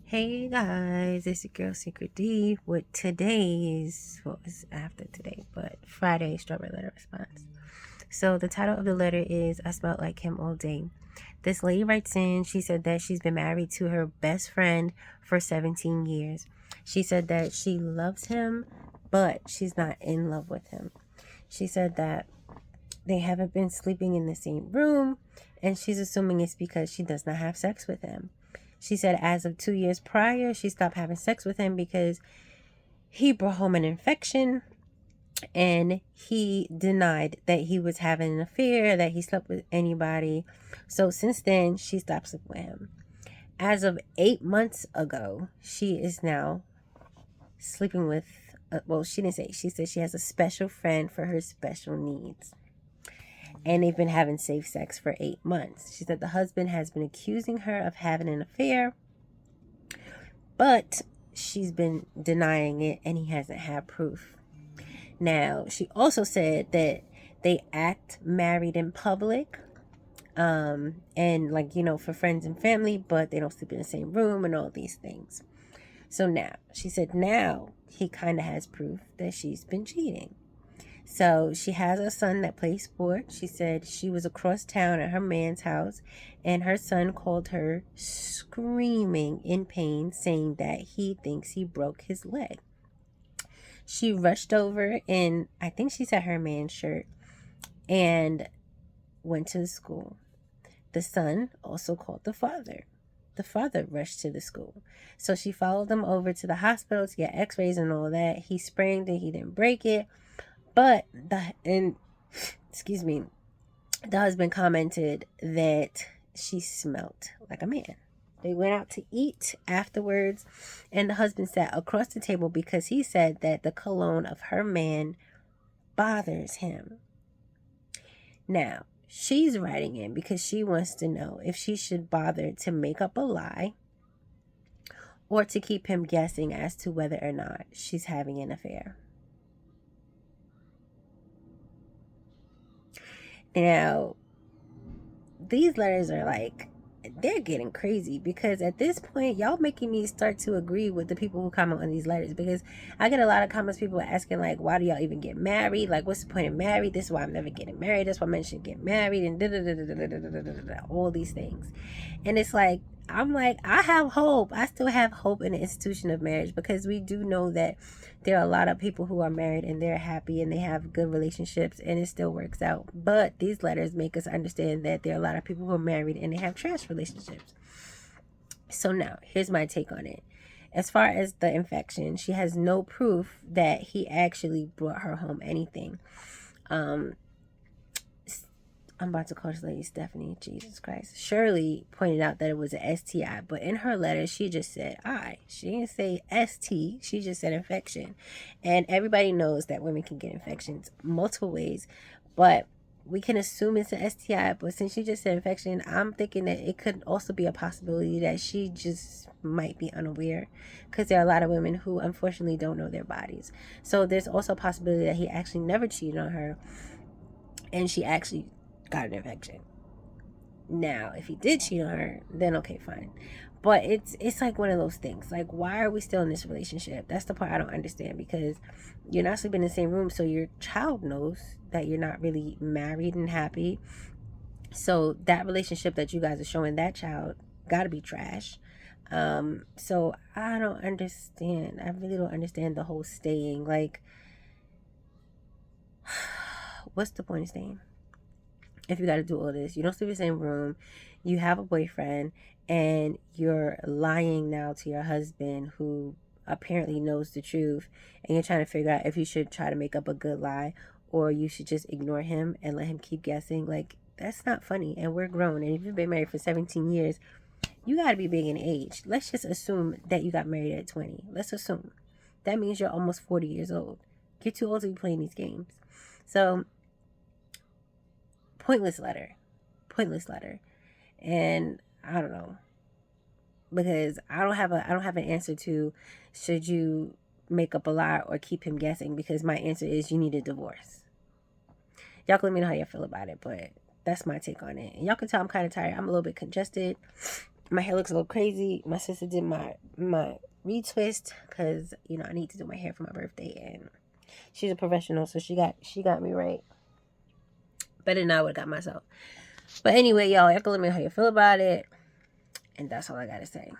Hey guys, it's your girl SeekretD with today's, well, it's after today, but Friday's strawberry letter response. So the title of the letter is I Smelled Like Him All Day. This lady writes in, she said that she's been married to her best friend for 17 years. She said that she loves him, but she's not in love with him. She said that they haven't been sleeping in the same room, and she's assuming it's because she does not have sex with him. She said as of 2 years prior, she stopped having sex with him because he brought home an infection and he denied that he was having an affair, that he slept with anybody. So since then, she stopped sleeping with him. As of 8 months ago, she is now sleeping with, well, she didn't say, she said she has a special friend for her special needs. And they've been having safe sex for 8 months. She said the husband has been accusing her of having an affair, but she's been denying it and he hasn't had proof. Now, she also said that they act married in public, and like, for friends and family, but they don't sleep in the same room and all these things. So now, she said now he kind of has proof that she's been cheating. So she has a son that plays sports. She said she was across town at her man's house and her son called her screaming in pain, saying that he thinks he broke his leg. She rushed over in, I think she said her man's shirt, and went to the school. The son also called the father. The father rushed to the school. So she followed them over to the hospital to get x-rays and all that. He sprained it, he didn't break it. But the husband commented that she smelled like a man. They went out to eat afterwards, and the husband sat across the table because he said that the cologne of her man bothers him. Now, she's writing in because she wants to know if she should bother to make up a lie or to keep him guessing as to whether or not she's having an affair. Now, these letters are like, they're getting crazy because at this point, y'all making me start to agree with the people who comment on these letters, because I get a lot of comments, people asking like, why do y'all even get married? Like, what's the point of married? This is why I'm never getting married. That's why men should get married and all these things. And it's like, I'm like, I have hope. I still have hope in the institution of marriage, because we do know that there are a lot of people who are married and they're happy and they have good relationships and it still works out. But these letters make us understand that there are a lot of people who are married and they have trash relationships. So now, here's my take on it. As far as the infection, she has no proof that he actually brought her home anything. I'm about to call this lady Stephanie. Jesus Christ. Shirley pointed out that it was an STI, but in her letter, she just said I. She didn't say ST. She just said infection. And everybody knows that women can get infections multiple ways, but we can assume it's an STI. But since she just said infection, I'm thinking that it could also be a possibility that she just might be unaware, because there are a lot of women who unfortunately don't know their bodies. So there's also a possibility that he actually never cheated on her and she actually got an infection. Now, if he did cheat on her, then okay, fine. But it's like one of those things. Like, why are we still in this relationship? That's the part I don't understand, because you're not sleeping in the same room, so your child knows that you're not really married and happy. So that relationship that you guys are showing that child gotta be trash. So I don't understand. I really don't understand the whole staying. Like, what's the point of staying? If you got to do all this, you don't sleep in the same room, you have a boyfriend, and you're lying now to your husband who apparently knows the truth, and you're trying to figure out if you should try to make up a good lie or you should just ignore him and let him keep guessing. Like, that's not funny, and we're grown, and if you've been married for 17 years, you got to be big in age. Let's just assume that you got married at 20. Let's assume. That means you're almost 40 years old. You're too old to be playing these games. So, pointless letter. And I don't know, because I don't have an answer to should you make up a lie or keep him guessing, because my answer is you need a divorce. Y'all can let me know how y'all feel about it, but that's my take on it. And y'all can tell I'm kind of tired. I'm a little bit congested, My hair looks a little crazy. My sister did my retwist because, you know, I need to do my hair for my birthday, and she's a professional, so she got me right. Better than I would have got myself. But anyway, y'all can let me know how you feel about it. And that's all I gotta say.